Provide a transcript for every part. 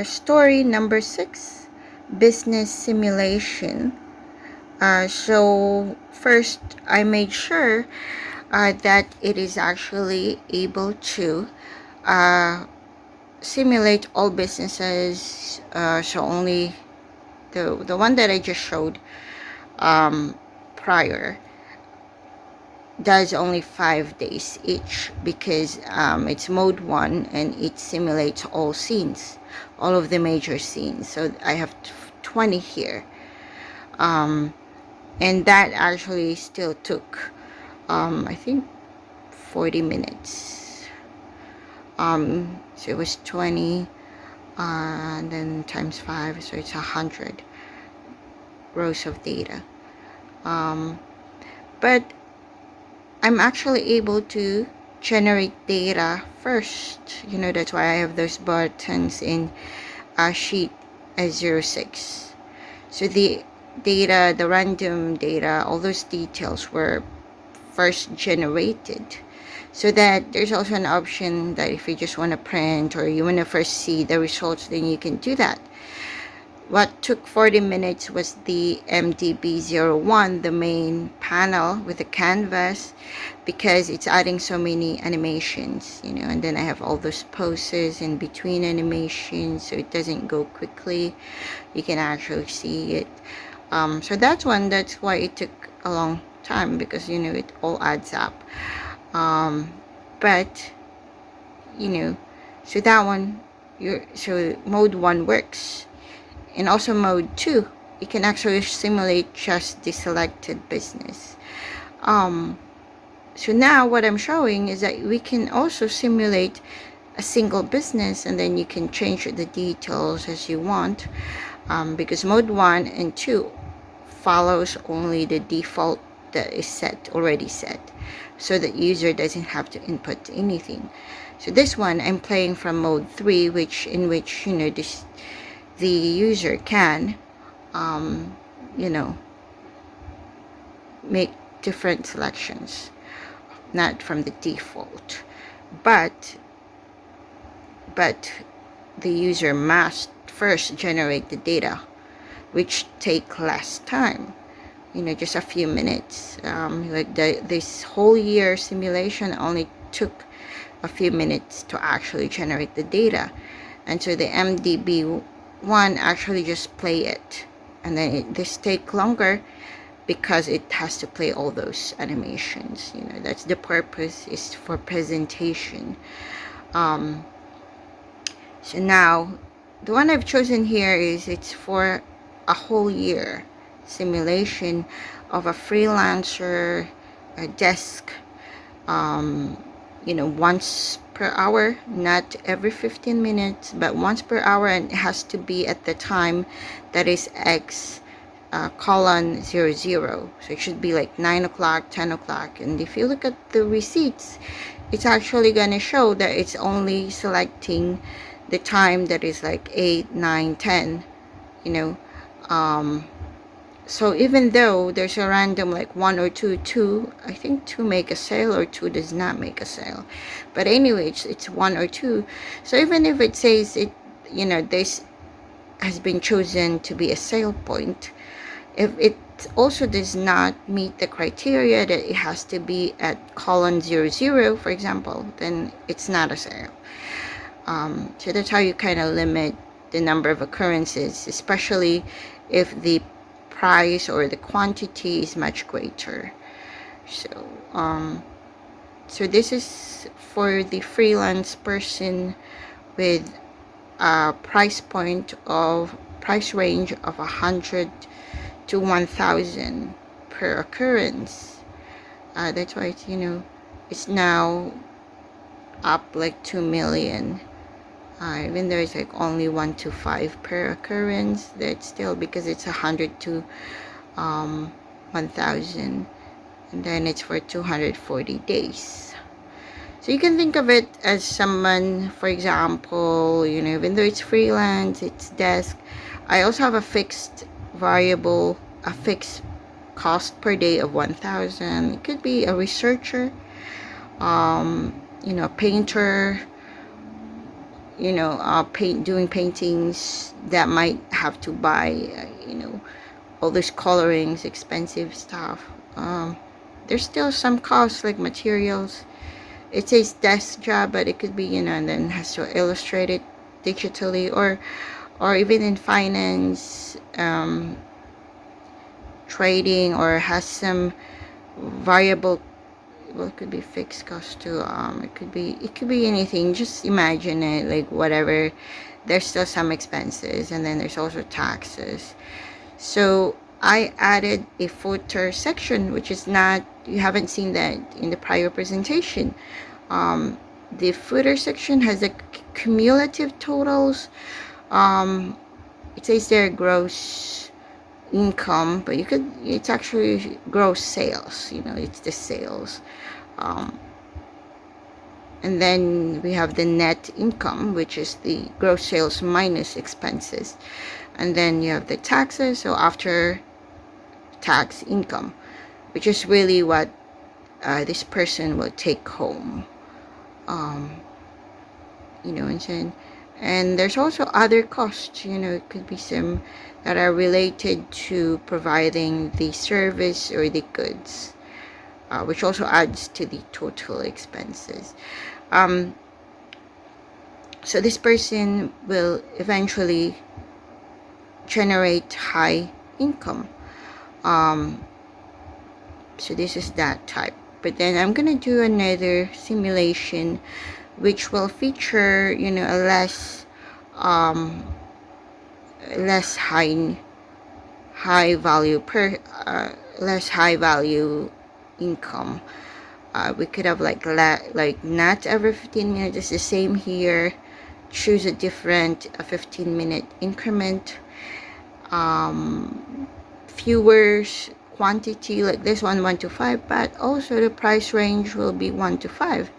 Story number 6, business simulation. So first, I made sure that it is actually able to simulate all businesses. So only the one that I just showed prior does only 5 days each, because it's mode 1 and it simulates all scenes, all of the major scenes. So I have 20 here, and that actually still took I think 40 minutes. So it was 20 and then times 5, so it's 100 rows of data. But I'm actually able to generate data first. That's why I have those buttons in sheet S06. So the data, the random data, all those details were first generated, so that there's also an option that if you just want to print or you want to first see the results, then you can do that. What took 40 minutes was the MDB01, the main panel with the canvas, because it's adding so many animations, and then I have all those poses in between animations, so it doesn't go quickly. You can actually see it. So that's why it took a long time, because it all adds up. But so that one, so mode 1 works. And also mode 2, you can actually simulate just the selected business. So now what I'm showing is that we can also simulate a single business, and then you can change the details as you want, because mode 1 and 2 follows only the default that is already set, so that user doesn't have to input anything. So this one I'm playing from mode 3, in which the user can make different selections, not from the default, but the user must first generate the data, which take less time, just a few minutes. Like this whole year simulation only took a few minutes to actually generate the data, and so the MDB1 actually just play it, and then this take longer because it has to play all those animations. That's the purpose, is for presentation. So now the one I've chosen here it's for a whole year simulation of a freelancer, a desk, once per hour, not every 15 minutes, but once per hour, and it has to be at the time that is X colon 00. So it should be like 9 o'clock, 10 o'clock. And if you look at the receipts, it's actually gonna show that it's only selecting the time that is like 8, 9, 10, so even though there's a random like 1 or 2, I think 2 make a sale or 2 does not make a sale, but anyway, it's 1 or 2. So even if it says this has been chosen to be a sale point, if it also does not meet the criteria that it has to be at colon 00, for example, then it's not a sale. So that's how you kind of limit the number of occurrences, especially if the price or the quantity is much greater. So so this is for the freelance person with a price range of 100 to 1,000 per occurrence. That's why it's now up like 2 million. Even though it's like only 1 to 5 per occurrence, that's still, because it's 100 to 1,000, and then it's for 240 days. So you can think of it as someone, for example, even though it's freelance, it's desk, I also have a fixed cost per day of 1,000. It could be a researcher, a painter, doing paintings that might have to buy all those colorings, expensive stuff. There's still some costs like materials. It says desk job, but it could be, and then has to illustrate it digitally, or even in finance, trading, or has some variable. Well, it could be fixed cost too. It could be anything. Just imagine it like whatever. There's still some expenses, and then there's also taxes. So I added a footer section, which is not, you haven't seen that in the prior presentation. The footer section has the cumulative totals. It says there gross income, but it's actually gross sales, it's the sales. And then we have the net income, which is the gross sales minus expenses. And then you have the taxes, so after tax income, which is really what this person will take home. And there's also other costs, it could be some that are related to providing the service or the goods, which also adds to the total expenses. So this person will eventually generate high income. So this is that type. But then I'm gonna do another simulation which will feature a less high value less high value income. We could have like not every 15 minutes. It's the same here. Choose a different 15-minute increment. Fewer quantity, like this one to 5, but also the price range will be 1 to 5.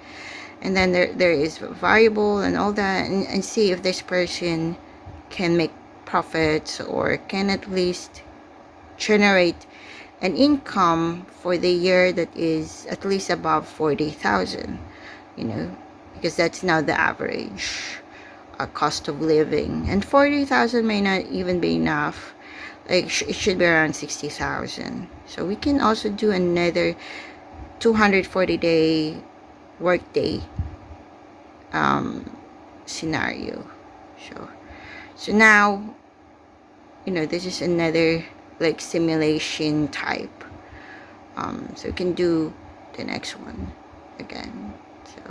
And then there is variable and all that, and see if this person can make profits or can at least generate an income for the year that is at least above 40,000, because that's now the average cost of living. And 40,000 may not even be enough. Like it should be around 60,000. So we can also do another 240-day workday scenario. So now this is another like simulation type. So we can do the next one again. So